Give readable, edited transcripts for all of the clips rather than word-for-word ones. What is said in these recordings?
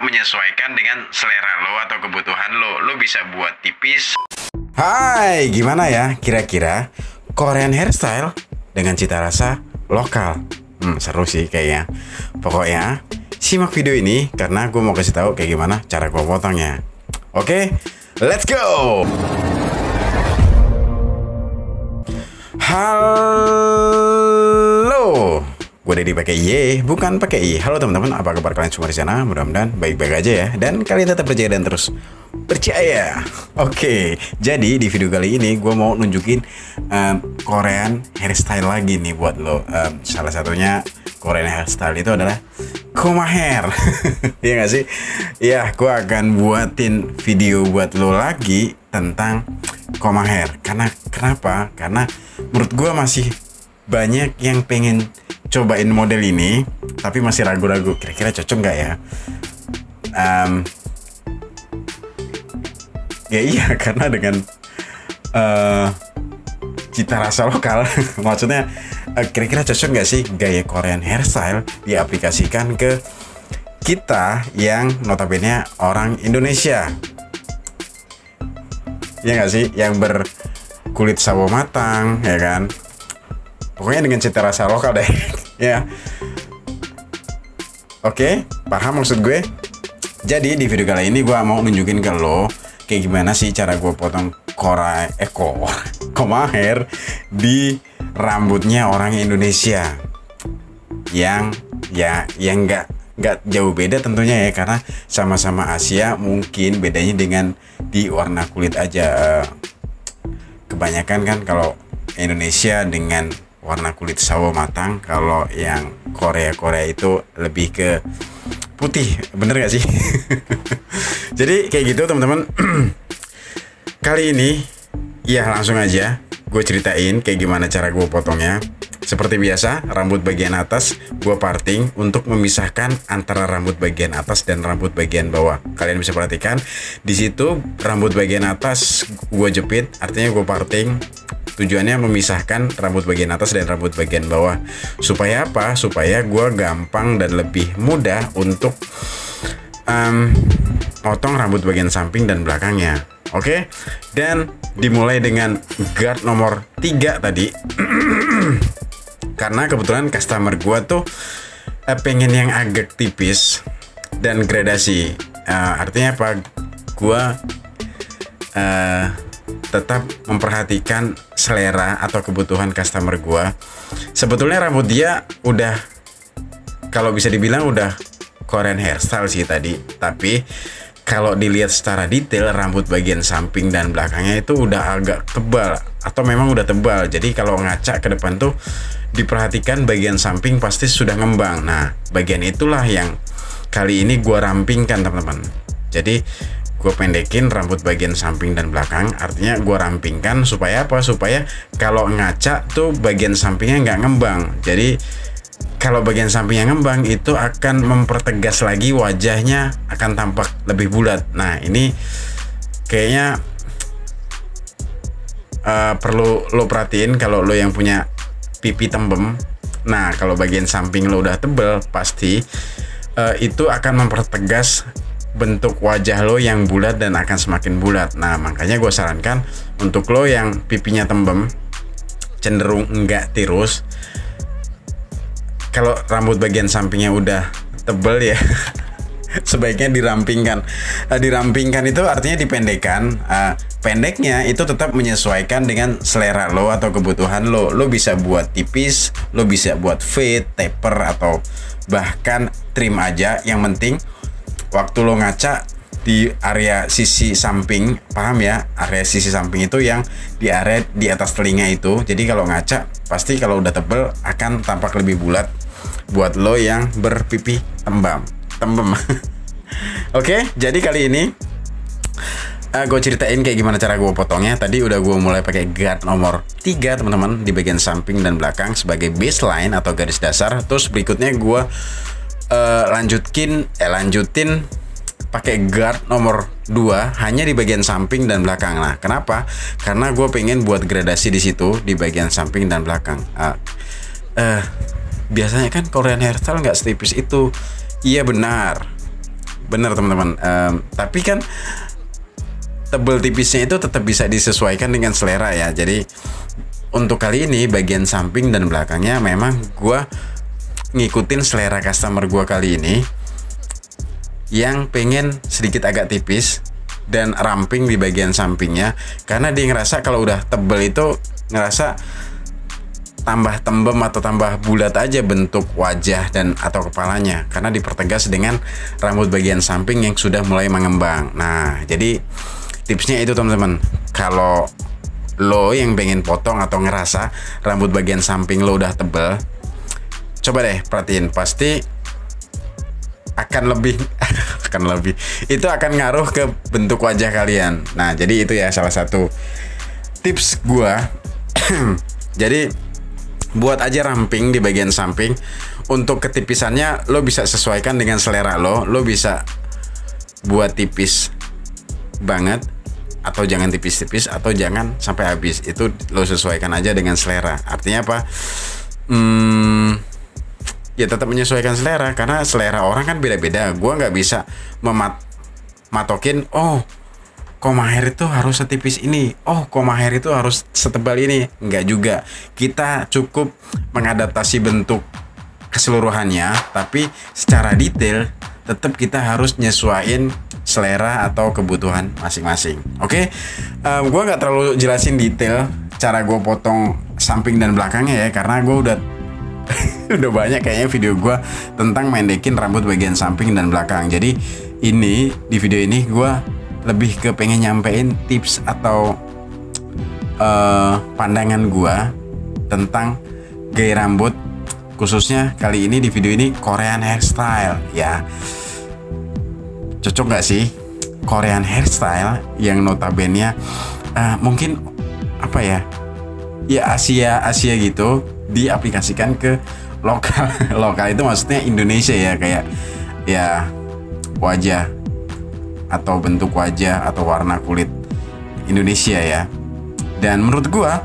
menyesuaikan dengan selera lo atau kebutuhan lo. Lo bisa buat tipis. Hai, gimana ya kira-kira Korean hairstyle dengan cita rasa lokal? Seru sih kayaknya. Pokoknya simak video ini karena gue mau kasih tahu kayak gimana cara gue potongnya. Oke, let's go. Halo, gue Dedi pakai Y, bukan pakai I. Halo teman-teman, apa kabar kalian semua di sana? Mudah-mudahan baik-baik aja ya. Dan kalian tetap percaya dan terus percaya. Oke, jadi di video kali ini gue mau nunjukin Korean hairstyle lagi nih buat lo. Salah satunya Korean hairstyle itu adalah Koma hair. Iya gak sih? Ya, gue akan buatin video buat lo lagi tentang Koma hair. Kenapa? Karena menurut gue masih banyak yang pengen cobain model ini, tapi masih ragu-ragu. Kira-kira cocok nggak ya? Ya iya, karena dengan cita rasa lokal, maksudnya kira-kira cocok nggak sih gaya Korean hairstyle diaplikasikan ke kita yang notabene orang Indonesia? Ya nggak sih, yang berkulit sawo matang, ya kan? Pokoknya dengan cita rasa lokal deh. Ya. Oke, paham maksud gue? Jadi di video kali ini gue mau nunjukin ke lo kayak gimana sih cara gue potong Koma hair di rambutnya orang Indonesia yang nggak jauh beda tentunya ya, karena sama-sama Asia, mungkin bedanya dengan di warna kulit aja. Kebanyakan kan kalau Indonesia dengan warna kulit sawo matang, kalau yang Korea itu lebih ke putih, bener gak sih? Jadi kayak gitu teman-teman. Kali ini ya langsung aja gue ceritain kayak gimana cara gue potongnya. Seperti biasa, rambut bagian atas gue parting untuk memisahkan antara rambut bagian atas dan rambut bagian bawah. Kalian bisa perhatikan di situ rambut bagian atas gue jepit, artinya gue parting. Tujuannya memisahkan rambut bagian atas dan rambut bagian bawah. Supaya apa? Supaya gue gampang dan lebih mudah untuk potong rambut bagian samping dan belakangnya. Oke? Dan dimulai dengan guard nomor 3 tadi. Karena kebetulan customer gue tuh pengen yang agak tipis dan gradasi. Artinya apa? Gue tetap memperhatikan selera atau kebutuhan customer gue. Sebetulnya rambut dia udah, kalau bisa dibilang udah Korean hairstyle sih tadi, tapi kalau dilihat secara detail rambut bagian samping dan belakangnya itu udah agak tebal atau memang udah tebal. Jadi kalau ngaca ke depan tuh diperhatikan bagian samping pasti sudah ngembang. Nah, bagian itulah yang kali ini gue rampingkan teman-teman. Jadi gue pendekin rambut bagian samping dan belakang, artinya gue rampingkan supaya apa? Supaya kalau ngaca tuh bagian sampingnya nggak ngembang. Jadi kalau bagian sampingnya ngembang itu akan mempertegas lagi, wajahnya akan tampak lebih bulat. Nah ini kayaknya perlu lo perhatiin kalau lo yang punya pipi tembem. Nah kalau bagian samping lo udah tebel, pasti itu akan mempertegas bentuk wajah lo yang bulat dan akan semakin bulat. Nah makanya gue sarankan untuk lo yang pipinya tembem, cenderung enggak tirus, kalau rambut bagian sampingnya udah tebel ya sebaiknya dirampingkan. Dirampingkan itu artinya dipendekkan. Pendeknya itu tetap menyesuaikan dengan selera lo atau kebutuhan lo. Lo bisa buat tipis, lo bisa buat fade, taper, atau bahkan trim aja. Yang penting waktu lo ngaca di area sisi samping, paham ya? Area sisi samping itu yang di area di atas telinga itu. Jadi kalau ngaca pasti kalau udah tebel akan tampak lebih bulat buat lo yang berpipi tembem. Oke, jadi kali ini gue ceritain kayak gimana cara gue potongnya. Tadi udah gue mulai pakai guard nomor 3 teman-teman di bagian samping dan belakang sebagai baseline atau garis dasar. Terus berikutnya gue lanjutin pakai guard nomor 2 hanya di bagian samping dan belakang. Nah, kenapa? Karena gue pengen buat gradasi di situ di bagian samping dan belakang. Biasanya kan Korean hairstyle nggak setipis itu. Iya benar. bener teman-teman. Tapi kan tebel tipisnya itu tetap bisa disesuaikan dengan selera ya. Jadi untuk kali ini bagian samping dan belakangnya memang gue ngikutin selera customer gue kali ini yang pengen sedikit agak tipis dan ramping di bagian sampingnya, karena dia ngerasa kalau udah tebel itu ngerasa tambah tembem atau tambah bulat aja bentuk wajah dan atau kepalanya, karena dipertegas dengan rambut bagian samping yang sudah mulai mengembang. Nah, jadi tipsnya itu teman-teman, kalau lo yang pengen potong atau ngerasa rambut bagian samping lo udah tebel, coba deh perhatiin, pasti akan lebih itu akan ngaruh ke bentuk wajah kalian. Nah, jadi itu ya salah satu tips gua. Jadi buat aja ramping di bagian samping. Untuk ketipisannya lo bisa sesuaikan dengan selera lo. Lo bisa buat tipis banget atau jangan tipis-tipis atau jangan sampai habis. Itu lo sesuaikan aja dengan selera. Artinya apa? Ya tetap menyesuaikan selera, karena selera orang kan beda-beda. Gua nggak bisa matokin, oh koma hair itu harus setipis ini, oh koma hair itu harus setebal ini. Nggak juga. Kita cukup mengadaptasi bentuk keseluruhannya, tapi secara detail tetap kita harus nyesuaiin selera atau kebutuhan masing-masing. Oke? Gua nggak terlalu jelasin detail cara gue potong samping dan belakangnya ya, karena gue udah udah banyak kayaknya video gue tentang mendekin rambut bagian samping dan belakang. Jadi di video ini gue lebih ke pengen nyampein tips atau pandangan gue tentang gaya rambut, khususnya kali ini di video ini Korean hairstyle ya. Cocok gak sih Korean hairstyle yang notabene mungkin apa ya Asia gitu diaplikasikan ke lokal itu maksudnya Indonesia ya, kayak ya wajah atau bentuk wajah atau warna kulit Indonesia ya. Dan menurut gua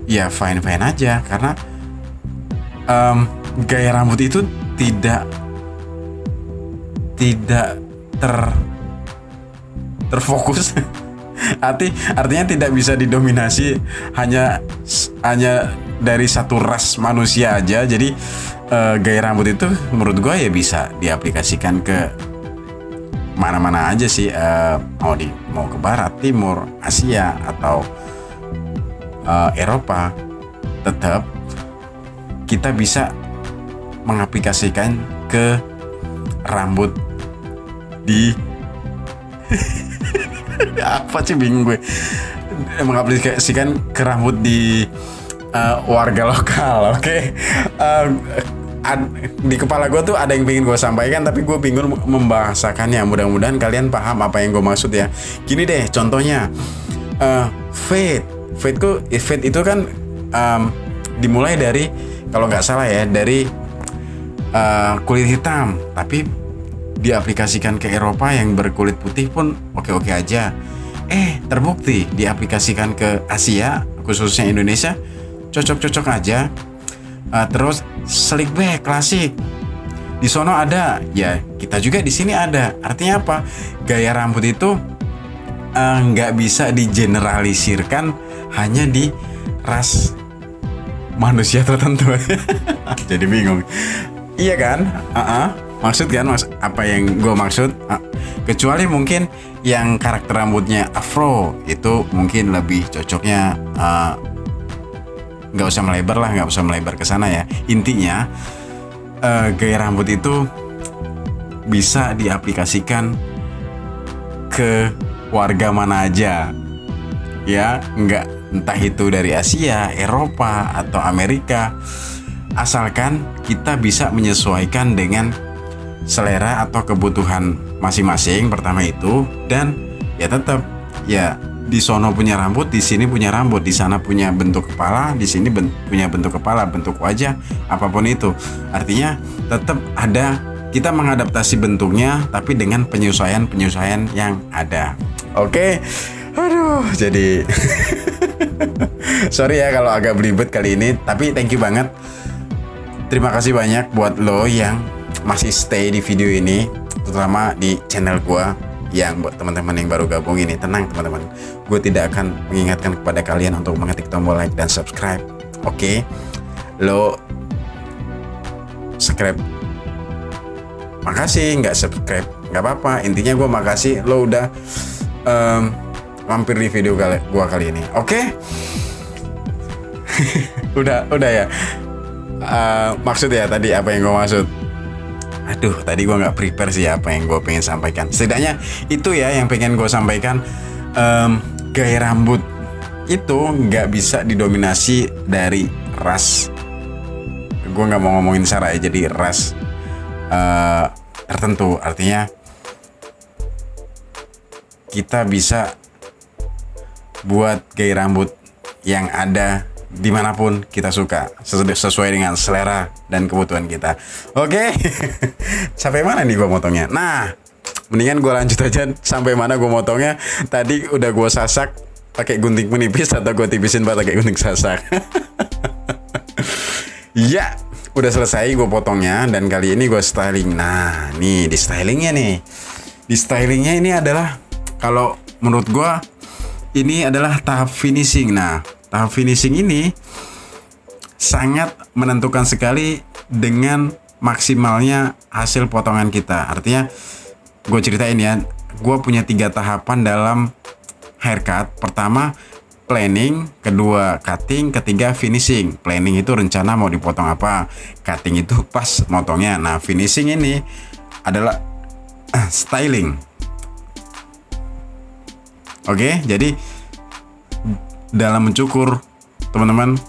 ya fine aja, karena gaya rambut itu tidak terfokus. Artinya tidak bisa didominasi hanya dari satu ras manusia aja. Jadi gaya rambut itu menurut gue ya bisa diaplikasikan ke mana-mana aja sih. Mau ke barat, timur, Asia atau Eropa, tetap kita bisa mengaplikasikan ke rambut di apa sih, bingung gue, mengaplikasikan ke rambut di warga lokal. Oke. Di kepala gue tuh ada yang pengen gue sampaikan, tapi gue bingung membahasakannya. Mudah-mudahan kalian paham apa yang gue maksud ya. Gini deh contohnya, fade itu kan dimulai dari, kalau nggak salah ya, dari kulit hitam, tapi diaplikasikan ke Eropa yang berkulit putih pun oke-oke aja. Terbukti diaplikasikan ke Asia, khususnya Indonesia, cocok-cocok aja. Terus slick back klasik, di sono ada, ya kita juga di sini ada. Artinya apa? Gaya rambut itu nggak bisa digeneralisirkan hanya di ras manusia tertentu. Jadi bingung. Iya kan? Maksud kan apa yang gue maksud? Kecuali mungkin yang karakter rambutnya afro, itu mungkin lebih cocoknya nggak usah melebar ke sana ya. Intinya gaya rambut itu bisa diaplikasikan ke warga mana aja ya, entah itu dari Asia, Eropa atau Amerika, asalkan kita bisa menyesuaikan dengan selera atau kebutuhan masing-masing. Pertama itu, dan ya tetap ya di sono punya rambut, di sini punya rambut, di sana punya bentuk kepala, di sini punya bentuk kepala, bentuk wajah, apapun itu. Artinya tetap ada, kita mengadaptasi bentuknya tapi dengan penyesuaian yang ada. Oke. Aduh, jadi sorry ya kalau agak belibet kali ini, tapi thank you banget. Terima kasih banyak buat lo yang masih stay di video ini, terutama di channel gua. Yang buat teman-teman yang baru gabung ini, tenang teman-teman, gue tidak akan mengingatkan kepada kalian untuk mengetik tombol like dan subscribe. Oke, lo subscribe, makasih. Nggak subscribe nggak apa-apa, intinya gue makasih lo udah mampir di video gue kali ini. Oke. udah ya. Maksud ya tadi apa yang gue maksud? Aduh, tadi gue nggak prepare sih apa yang gue pengen sampaikan. Setidaknya itu ya yang pengen gue sampaikan. Gaya rambut itu nggak bisa didominasi dari ras. Gue nggak mau ngomongin sara ya, jadi ras tertentu. Artinya kita bisa buat gaya rambut yang ada dimanapun kita suka, sesuai dengan selera dan kebutuhan kita. Oke. Sampai mana nih gue motongnya? Nah, mendingan gue lanjut aja sampai mana gue motongnya. Tadi udah gue sasak pakai gunting menipis atau gue tipisin pakai gunting sasak. Ya, udah selesai gue potongnya dan kali ini gue styling. Nah, nih di stylingnya nih. Di stylingnya ini adalah, kalau menurut gue ini adalah tahap finishing. Nah, tahap finishing ini sangat menentukan sekali dengan maksimalnya hasil potongan kita. Artinya, gue ceritain ya, gue punya 3 tahapan dalam haircut. Pertama, planning, kedua cutting, ketiga finishing. Planning itu rencana mau dipotong apa, cutting itu pas motongnya. Nah, finishing ini adalah styling. Oke, jadi dalam mencukur, teman-teman,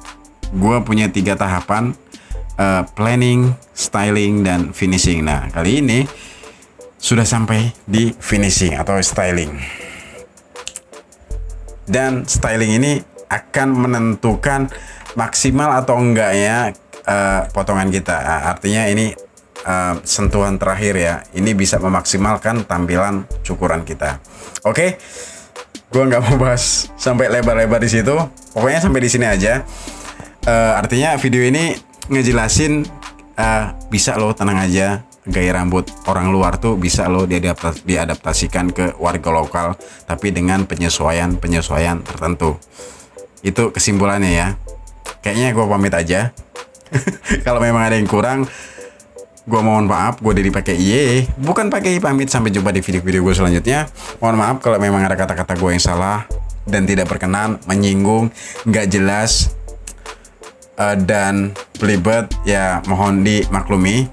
gue punya 3 tahapan, planning, styling, dan finishing. Nah, kali ini sudah sampai di finishing atau styling. Dan styling ini akan menentukan maksimal atau enggaknya potongan kita. Artinya ini sentuhan terakhir ya. Ini bisa memaksimalkan tampilan cukuran kita. Oke. Gue nggak mau bahas sampai lebar-lebar di situ. Pokoknya sampai di sini aja. Artinya video ini ngejelasin bisa lo, tenang aja, gaya rambut orang luar tuh bisa lo diadaptasikan ke warga lokal, tapi dengan penyesuaian tertentu. Itu kesimpulannya ya. Kayaknya gue pamit aja. Kalau memang ada yang kurang, gue mohon maaf, gue dari pakai iye, bukan pakai pamit. Sampai jumpa di video-video gue selanjutnya. Mohon maaf kalau memang ada kata-kata gue yang salah dan tidak berkenan, menyinggung, nggak jelas, dan belibet, ya mohon dimaklumi.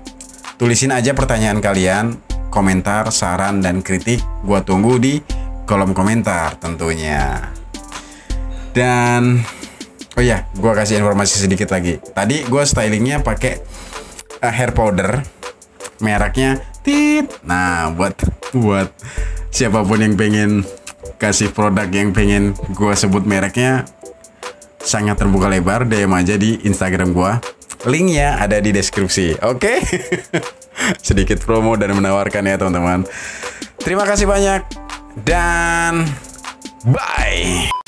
Tulisin aja pertanyaan kalian, komentar, saran, dan kritik. Gue tunggu di kolom komentar tentunya. Dan oh ya, gue kasih informasi sedikit lagi. Tadi gue stylingnya pakai hair powder mereknya Tit. Nah, buat siapapun yang pengen kasih produk yang pengen gue sebut mereknya, sangat terbuka lebar, DM aja di Instagram gue. Linknya ada di deskripsi. Oke. Sedikit promo dan menawarkan ya teman-teman. Terima kasih banyak dan bye.